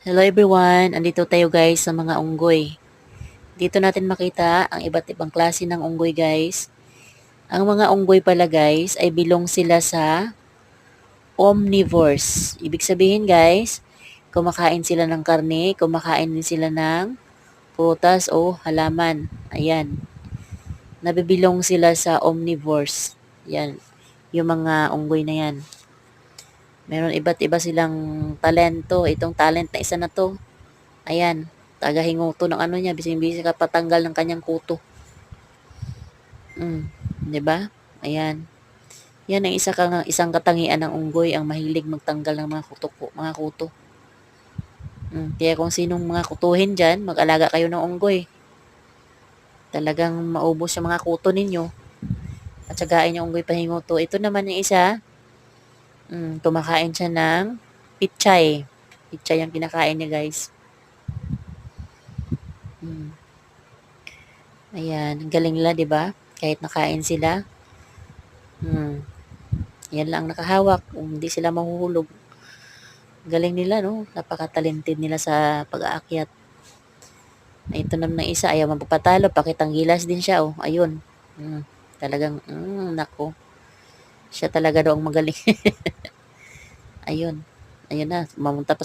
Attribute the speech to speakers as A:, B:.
A: Hello everyone, andito tayo guys sa mga unggoy. Dito natin makita ang iba't ibang klase ng unggoy guys. Ang mga unggoy pala guys ay bilong sila sa omnivores. Ibig sabihin guys, kumakain sila ng karne, kumakain din sila ng prutas o halaman. Ayan, nabibilong sila sa omnivores. Yan, yung mga unggoy na yan. Meron iba't iba silang talento. Itong talent na isa na to, ayan, tagahinguto ng ano niya, bising-bising kapatanggal ng kanyang kuto. 'Di ba? Ayan. Yan ang isang katangian ng unggoy, ang mahilig magtanggal ng mga kuto. Kaya kung sinong mga kutuhin diyan, mag-alaga kayo ng unggoy. Talagang maubos yung mga kuto ninyo. At tsagain yung unggoy pahinguto. Ito naman yung isa, kumakain siya ng pichay. Pichay ang kinakain niya, guys. Ayan, ang galing nila, 'di ba? Kahit nakain sila. Yan lang nakahawak, hindi sila mahuhulog. Galing nila, no? Napaka-talented nila sa pag-aakyat. Ito naman ng isa, ayaw magpapatalo, pakitang gilas din siya, oh. Ayun. Talagang, nako. Siya talaga daw ang magaling. Ayun. Ayun na, mamunta pa